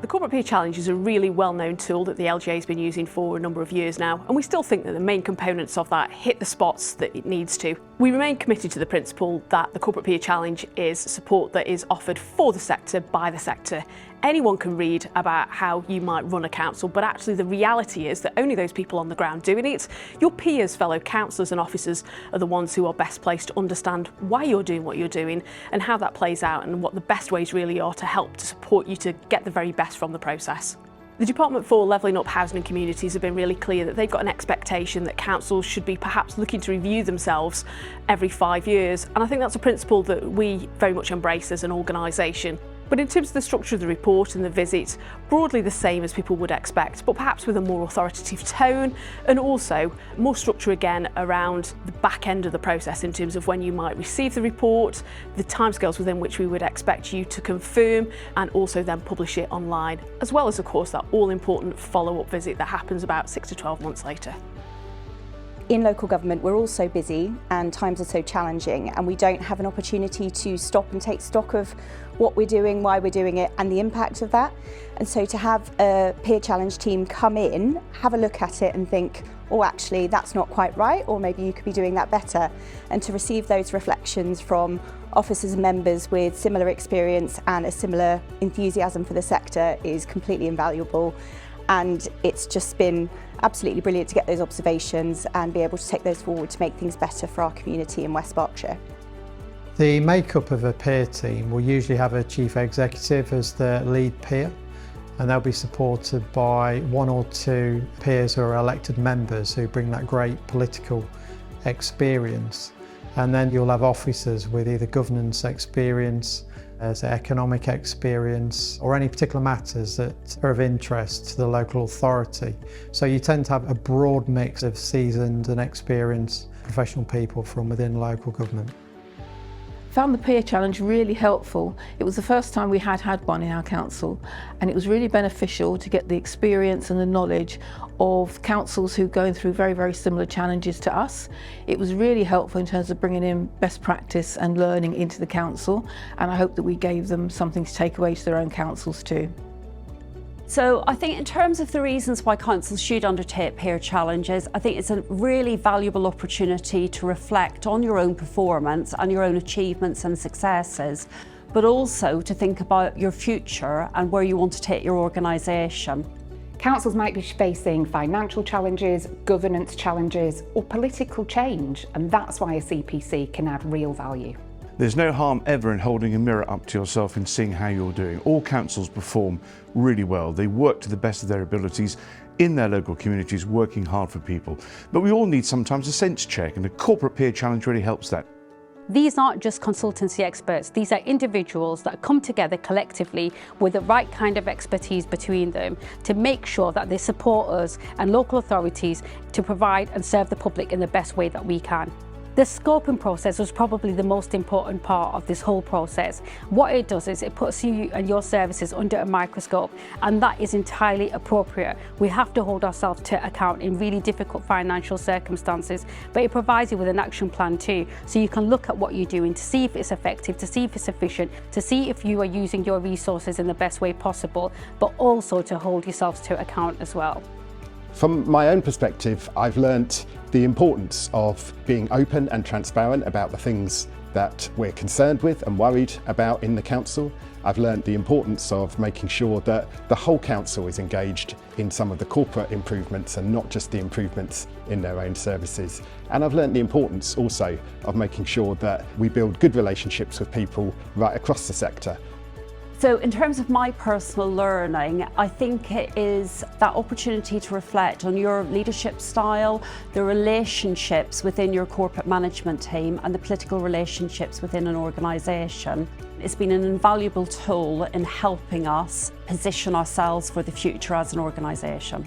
The Corporate Peer Challenge is a really well-known tool that the LGA has been using for a number of years now, and we still think that the main components of that hit the spots that it needs to. We remain committed to the principle that the Corporate Peer Challenge is support that is offered for the sector, by the sector. Anyone can read about how you might run a council, but actually the reality is that only those people on the ground doing it, your peers, fellow councillors and officers, are the ones who are best placed to understand why you're doing what you're doing and how that plays out and what the best ways really are to help to support you to get the very best from the process. The Department for Levelling Up Housing and Communities have been really clear that they've got an expectation that councils should be perhaps looking to review themselves every 5 years, and I think that's a principle that we very much embrace as an organisation. But in terms of the structure of the report and the visit, broadly the same as people would expect, but perhaps with a more authoritative tone, and also more structure again around the back end of the process in terms of when you might receive the report, the timescales within which we would expect you to confirm and also then publish it online, as well as of course that all-important follow-up visit that happens about 6 to 12 months later. In local government, we're all so busy and times are so challenging, and we don't have an opportunity to stop and take stock of what we're doing, why we're doing it, and the impact of that. And so to have a peer challenge team come in, have a look at it and think, oh, actually, that's not quite right, or maybe you could be doing that better. And to receive those reflections from officers and members with similar experience and a similar enthusiasm for the sector is completely invaluable. And it's just been absolutely brilliant to get those observations and be able to take those forward to make things better for our community in West Berkshire. The makeup of a peer team will usually have a chief executive as the lead peer, and they'll be supported by 1 or 2 peers who are elected members who bring that great political experience. And then you'll have officers with either governance experience, as economic experience, or any particular matters that are of interest to the local authority. So you tend to have a broad mix of seasoned and experienced professional people from within local government. Found the peer challenge really helpful. It was the first time we had one in our council, and it was really beneficial to get the experience and the knowledge of councils who are going through very, very similar challenges to us. It was really helpful in terms of bringing in best practice and learning into the council, and I hope that we gave them something to take away to their own councils too. So I think in terms of the reasons why councils should undertake peer challenges, I think it's a really valuable opportunity to reflect on your own performance and your own achievements and successes, but also to think about your future and where you want to take your organisation. Councils might be facing financial challenges, governance challenges, or political change, and that's why a CPC can add real value. There's no harm ever in holding a mirror up to yourself and seeing how you're doing. All councils perform really well. They work to the best of their abilities in their local communities, working hard for people. But we all need sometimes a sense check, and the Corporate Peer Challenge really helps that. These aren't just consultancy experts, these are individuals that come together collectively with the right kind of expertise between them to make sure that they support us and local authorities to provide and serve the public in the best way that we can. The scoping process was probably the most important part of this whole process. What it does is it puts you and your services under a microscope, and that is entirely appropriate. We have to hold ourselves to account in really difficult financial circumstances, but it provides you with an action plan too, so you can look at what you're doing to see if it's effective, to see if it's efficient, to see if you are using your resources in the best way possible, but also to hold yourselves to account as well. From my own perspective, I've learnt the importance of being open and transparent about the things that we're concerned with and worried about in the council. I've learnt the importance of making sure that the whole council is engaged in some of the corporate improvements and not just the improvements in their own services. And I've learnt the importance also of making sure that we build good relationships with people right across the sector. So in terms of my personal learning, I think it is that opportunity to reflect on your leadership style, the relationships within your corporate management team and the political relationships within an organisation. It's been an invaluable tool in helping us position ourselves for the future as an organisation.